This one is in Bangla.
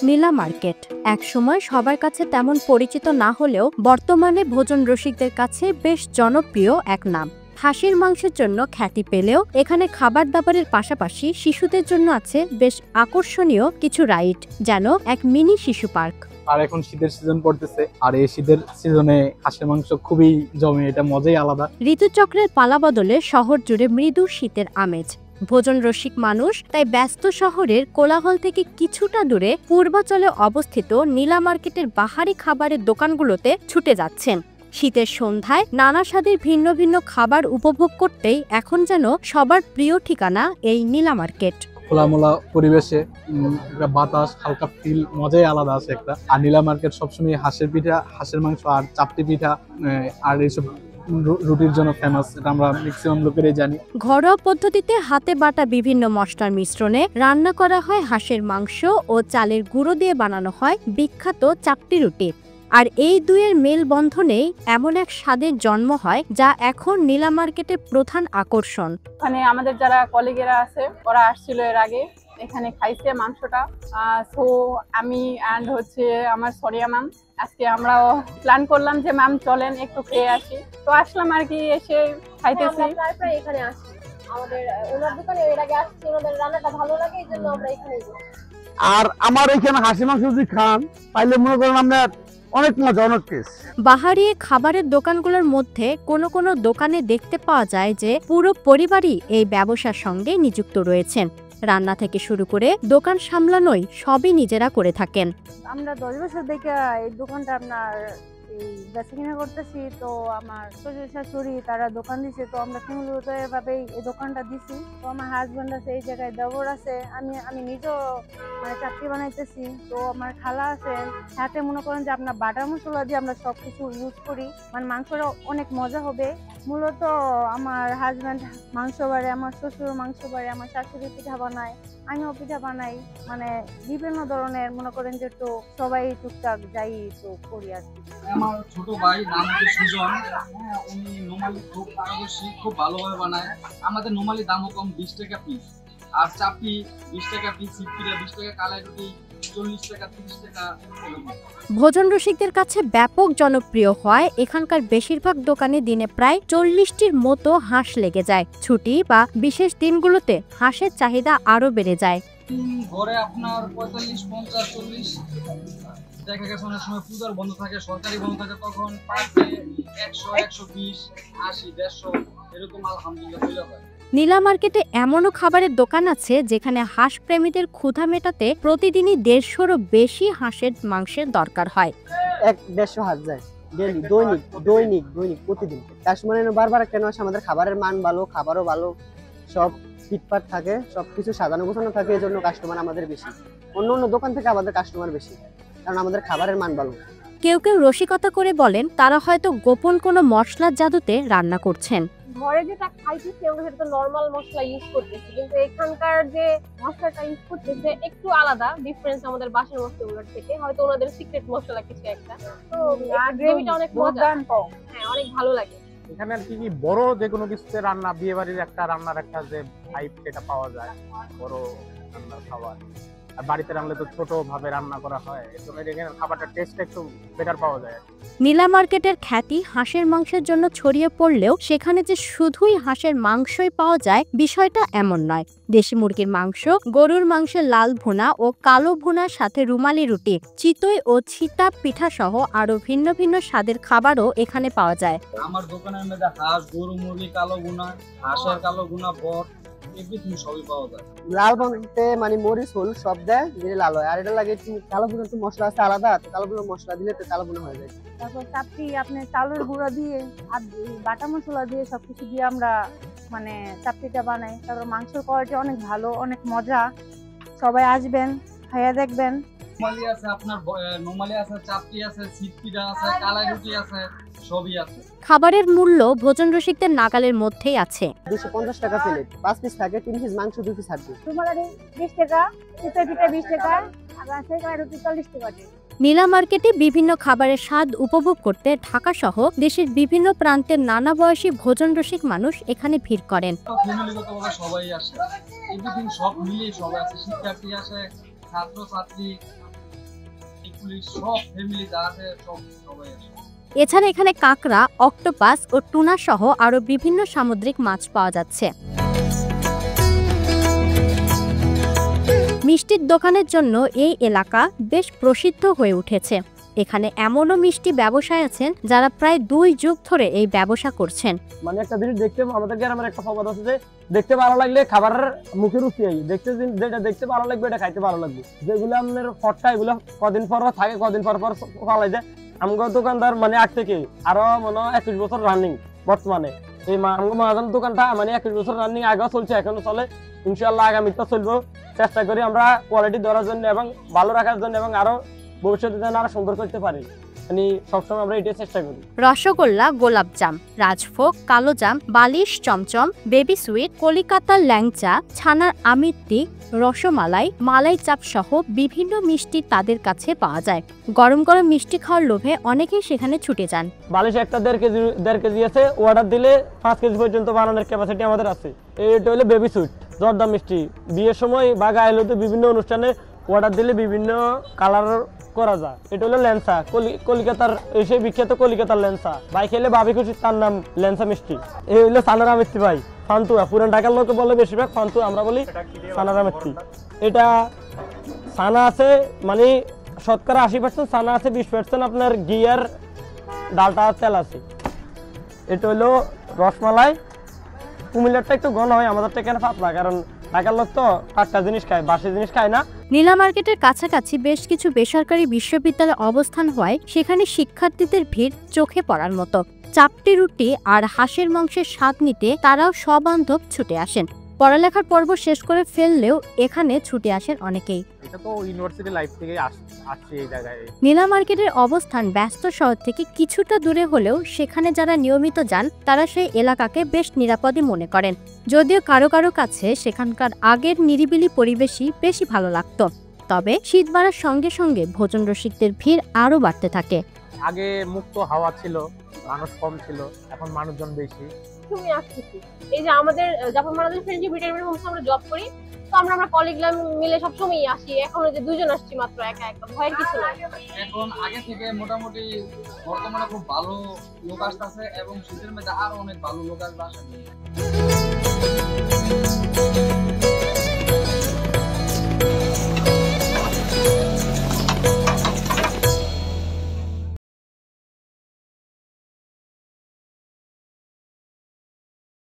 নীলা মার্কেট একসময় সবার কাছে তেমন পরিচিত না হলেও বর্তমানে ভোজন রসিকদের কাছে বেশ জনপ্রিয় এক নাম। হাঁসের মাংসের জন্য খ্যাতি পেলেও এখানে খাবার দাবারের পাশাপাশি শিশুদের জন্য আছে বেশ আকর্ষণীয় কিছু রাইড, যেন এক মিনি শিশু পার্ক। আর এখন শীতের সিজন পড়তেছে, আর এই শীতের সিজনে হাঁসের মাংস খুবই জমে, এটা মজাই আলাদা। ঋতুচক্রের পালা বদলে শহর জুড়ে মৃদু শীতের আমেজ। ভোজন রসিক মানুষ তাই ব্যস্ত শহরের কোলাহল থেকে কিছুটা দূরে পূর্বাঞ্চলে অবস্থিত নীলা মার্কেটের বাহারি খাবারের দোকানগুলোতে ছুটে যাচ্ছেন। শীতের সন্ধ্যায় নানা স্বাদের ভিন্ন ভিন্ন খাবার উপভোগ করতেই এখন যেন সবার প্রিয় ঠিকানা এই নীলা মার্কেট। খোলামোলা পরিবেশে একটা বাতাস, হালকা ফিল, মজাই আলাদা আছে একটা। আর নীলা মার্কেট সবসময় হাঁসের পিঠা, হাঁসের মাংস আর চাপটি পিঠা আর এইসব রুটির জন্য ফেমাস, এটা আমরা ম্যাক্সিমাম লোকেরই জানি। ঘরোয়া পদ্ধতিতে হাতে বাটা বিভিন্ন মশলার মিশ্রণে রান্না করা হয় হাঁসের মাংস ও চালের গুঁড়ো দিয়ে বানানো হয় বিখ্যাত চাপটি রুটি। আর এই দুয়ের মেলবন্ধনেই এমন এক স্বাদের জন্ম হয় যা এখন নীলা মার্কেটের প্রধান আকর্ষণ। মানে আমাদের যারা কলিগেরা আছে ওরা আসছিল এর আগে, এখানে খাইছে মাংসটা। সো আমি অ্যান্ড হচ্ছে আমার সরিয়া ম্যাম, আজকে আমরাও প্ল্যান করলাম যে ম্যাম চলেন একটু খেয়ে আসি। তো আসলাম আর কি, এসে খাইতেছি। প্রায় এখানে আসি, আমাদের ওনার দোকানে এর আগে আসছি, ওনাদের রান্নাটা ভালো লাগে, এই জন্য আমরা এখানেই যাই। আর আমার এখানে হাঁসি মাংস যদি খান তাহলে মনে করেন আমরা অনেক মজা, অনেক টেস্ট। বাহারি খাবারের দোকানগুলোর মধ্যে কোনো কোনো দোকানে দেখতে পাওয়া যায় যে পুরো পরিবারই এই ব্যবসার সঙ্গে নিযুক্ত রয়েছেন। রান্না থেকে শুরু করে দোকান সামলানোই সবই নিজেরা করে থাকেন। আমরা 10 বছর থেকে এই দোকানটা আপনার এই বেচাকেনা করতেছি। তো আমার শ্বশুর শাশুড়ি তারা দোকান দিছে, তো আমরা ফ্যামিলিগত এভাবেই এই দোকানটা দিছি। তো আমার হাজব্যান্ড আছে এই জায়গায়, দেবর আছে, আমি নিজেও মানে চাকরি বানাইতেছি। তো আমার খালা আছে, সাথে মনে করেন যে আপনার বাটার মশলা দিয়ে আমরা সবকিছু ইউজ করি, মানে মাংসটা অনেক মজা হবে। মূলত আমার হাজব্যান্ড মাংস বাড়ে, আমার শ্বশুর মাংস বাড়ে, আমার শাশুড়ি পিঠা বানায়, আমিও পিঠা বানাই, মানে বিভিন্ন ধরনের মনে করেন যে একটু সবাই টুকটাক যাই তো করি আর কি। আমার ছোট ভাই নাম হচ্ছে সুজন, উনি নরমালি খুব পারদর্শী, খুব ভালোভাবে বানায়। আমাদের নরমালি দামও কম, 20 টাকা পিস, আর চাপি 20 টাকা পিস, সিপিটা 20 টাকা, কালাই রুটি 40 টাকা, 30 টাকা। ভোজন রসিকদের কাছে ব্যাপক জনপ্রিয় হয় এখানকার বেশিরভাগ দোকানে দিনে প্রায় 40টির মতো হাঁস লেগে যায়। ছুটি বা বিশেষ দিনগুলোতে হাঁসের চাহিদা আরো বেড়ে যায়। ঘরে আপনার 45, 50, 40 দেখা গেছে। অনেক সময় পূজার বন্ধ থাকে, সরকারি বন্ধ থাকে, তখন পার্কে 100, 120, 80, 150 এরকম আলহামদুলিল্লাহ হইলে হয়। নীলা মার্কেটে এমনও খাবারের দোকান আছে যেখানে হাঁস প্রেমীদের ক্ষুধা মেটাতে প্রতিদিনই 150-এরও বেশি হাঁসের মাংসের দরকার হয়। 100-150 হাঁস যায় ডেইলি, দৈনিক প্রতিদিন। কাস্টমার বারবার কেন আসে, আমাদের খাবারের মান ভালো, খাবারও ভালো, সব ফিটফাট থাকে, সবকিছু সাজানো গোছানো থাকে, এই জন্য কাস্টমার আমাদের বেশি। অন্য দোকান থেকে আমাদের কাস্টমার বেশি, কারণ আমাদের খাবারের মান ভালো। কেউ কেউ রসিকতা করে বলেন তারা হয়তো গোপন কোনো মশলার জাদুতে রান্না করছেন। ঘরে যেটা খাইতেছি আমরা সেটা তো নরমাল মশলা ইউজ করতেছি, কিন্তু এখানকার যে মশলাটা ইউজ করতেছে একটু আলাদা, ডিফারেন্স আমাদের বাসার মশলাগুলোর থেকে। হয়তো ওনাদের সিক্রেট মশলা কিছু একটা, তো গ্রেভিটা অনেক মজা, হ্যাঁ অনেক ভালো লাগে। এখানে আর কি বড় যে কোনো কিছুতে রান্না, বিয়ে বাড়ির একটা রান্নার একটা যে ভাইব সেটা পাওয়া যায়, বড় রান্নার খাবার। আর বাড়িতে রান্নালে তো ছোট ভাবে রান্না করা হয়, এর জন্য এখানে খাবারটা টেস্ট একটু বেটার পাওয়া যায়। নীলা মার্কেটের খ্যাতি হাঁসের মাংসের জন্য ছড়িয়ে পড়লেও সেখানে যে শুধুই হাঁসের মাংসই পাওয়া যায় বিষয়টা এমন নয়। দেশি মুরগির মাংস, গরুর মাংসের লাল ভুনা ও কালো ভুনার সাথে রুমালি রুটি, চিতই ও ছিটা পিঠা সহ আরো ভিন্ন ভিন্ন স্বাদের খাবারও এখানে পাওয়া যায়। আমার দোকানের মধ্যে হাঁস, গরু, মুরগি, কালো ভুনা, হাঁসের কালো ভুনা, বট, এভরিথিং সবই পাওয়া যায়। লাল বলতে মানে মরিচ হল সব দেয়, দিলে লাল হয়। আর এটা লাগে কালো ভুনা, তো মশলা আছে আলাদা, তো কালো ভুনা মশলা দিলে তো কালো ভুনা হয়ে যায়। তারপর চাপটি আপনি চালের গুঁড়া দিয়ে আর বাটা মশলা দিয়ে সবকিছু দিয়ে আমরা মানে চাপটিটা বানাই। তারপর মাংসের কোয়ালিটি অনেক ভালো, অনেক মজা, সবাই আসবেন, খাইয়া দেখবেন। নরমালি আছে আপনার, নরমালি আছে, চাপটি আছে, সিপিটা আছে, কালাই রুটি আছে, সবই আছে। খাবারের মূল্য ভোজন রসিকদের নাগালের মধ্যেই আছে। 250 টাকা প্লেট, 5 পিস থাকে, 3 পিস মাংস, 2 পিস হাড্ডি। রুমালি 20 টাকা, চিতই পিঠা 20 টাকা, আর রাজশাহী কালাই রুটি 40 টাকা। নীলা মার্কেটে বিভিন্ন খাবারের স্বাদ উপভোগ করতে ঢাকা সহ দেশের বিভিন্ন প্রান্তের নানা বয়সী ভোজন রসিক মানুষ এখানে ভিড় করেন। ফ্যামিলিগতভাবে সবাই আসে, এভরিথিং সব মিলিয়ে সবাই আছে। শিক্ষার্থী আসে, ছাত্র ছাত্রী, পুলিশ, সব ফ্যামিলি যা আছে সবাই আসে। এছাড়া এখানে কাঁকড়া, অক্টোপাস ও টুনা সহ আরো বিভিন্ন সামুদ্রিক মাছ পাওয়া যাচ্ছে। মিষ্টির দোকানের জন্য এই এলাকা বেশ প্রসিদ্ধ হয়ে উঠেছে। এখানে এমনও মিষ্টি ব্যবসায়ী আছেন যারা প্রায় 2 যুগ ধরে এই ব্যবসা করছেন। মানে একটা জিনিস দেখতে আমাদের গ্রামের একটা প্রবাদ আছে যে দেখতে ভালো লাগলে খাবারের মুখে রুচি আই, যেটা দেখতে ভালো লাগবে এটা খাইতে ভালো লাগবে। যেগুলো আপনার ফটটা এগুলো কদিন পর থাকে, কদিন পর ফালাই যায়। আমগো দোকানদার মানে আগ থেকে আরো মনে 21 বছর রানিং বর্তমানে এই আমগো মহাজন দোকানটা মানে 21 বছর রানিং আগেও চলছে, এখনো চলে, ইনশাআল্লাহ আগামীতে চলবো। চেষ্টা করি আমরা কোয়ালিটি ধরার জন্য এবং ভালো রাখার জন্য এবং আরো ভবিষ্যতে যেন আরো সুন্দর করতে পারি, মানে সবসময় আমরা এটাই চেষ্টা করি। রসগোল্লা, গোলাপজাম, রাজভোগ, কালোজাম, বালিশ চমচম, বেবি সুইট, কলিকাতার ল্যাংচা, ছানার আমিত্তি, রসমালাই, মালাই চাপ সহ বিভিন্ন মিষ্টি তাদের কাছে পাওয়া যায়। গরম গরম মিষ্টি খাওয়ার লোভে অনেকেই সেখানে ছুটে যান। বালিশ একটা 1.5 কেজি আছে, অর্ডার দিলে 5 কেজি পর্যন্ত বানানোর ক্যাপাসিটি আমাদের আছে। এটা হলো বেবি সুইট, জর্দা মিষ্টি। বিয়ের সময় বা গায়েলতে বিভিন্ন অনুষ্ঠানে অর্ডার দিলে বিভিন্ন কালার করা যায়। এটা হলো ল্যাংচা, কলিকাতার এসে বিখ্যাত কলিকাতার ল্যাংচা। ভাই খেলে ভাবি খুশি, তার নাম ল্যাংচা মিষ্টি। এই হলো সানারা মিষ্টি ভাই, ফান্তুয়া। পুরান ঢাকার লোকে বলে বেশিরভাগ ফান্তুয়া, আমরা বলি সানারা মিষ্টি। এটা সানা আছে মানে শতকরা 80% সানা আছে, 20% আপনার ঘিয়ার ডালটা তেল আছে। এটা হলো রসমালাই। কুমিল্লারটা একটু ঘন হয়, আমাদেরটা এখানে পাতলা, কারণ ঢাকার লোক তো টাটকা জিনিস খায়, বাসি জিনিস খায় না। নীলা মার্কেটের কাছাকাছি বেশ কিছু বেসরকারি বিশ্ববিদ্যালয় অবস্থান হওয়ায় সেখানে শিক্ষার্থীদের ভিড় চোখে পড়ার মতো। চাপটি রুটি আর হাঁসের মাংসের স্বাদ নিতে তারাও সবান্ধব ছুটে আসেন। পড়ালেখার পর্ব শেষ করে ফেললেও এখানে ছুটে আসেন অনেকেই। এটা তো ইউনিভার্সিটি লাইফ থেকে আসছে এই জায়গায়। নীলা মার্কেটের অবস্থান ব্যস্ত শহর থেকে কিছুটা দূরে হলেও সেখানে যারা নিয়মিত যান তারা সেই এলাকাকে বেশ নিরাপদই মনে করেন। যদিও কারো কারো কাছে সেখানকার আগের নিরিবিলি পরিবেশই বেশি ভালো লাগতো, তবে শীত বাড়ার সঙ্গে সঙ্গে ভোজন রসিকদের ভিড় আরো বাড়তে থাকে। আগে মুক্ত হাওয়া ছিল, মানুষ কম ছিল, এখন মানুষজন বেশি। তুমি আসতেছি এই যে আমাদের জাপান বাংলাদেশ ফ্রেন্ডশিপ রিটায়ারমেন্ট হোমসে আমরা জব করি, তো আমরা কলিগরা মিলে সবসময় আসি। এখন যে 2 জন আসছি মাত্র, একা ভয়ের কিছু নাই। এখন আগে থেকে মোটামুটি বর্তমানে খুব ভালো লোক আসতেছে এবং শীতের মধ্যে আরো অনেক ভালো লোক আসবে।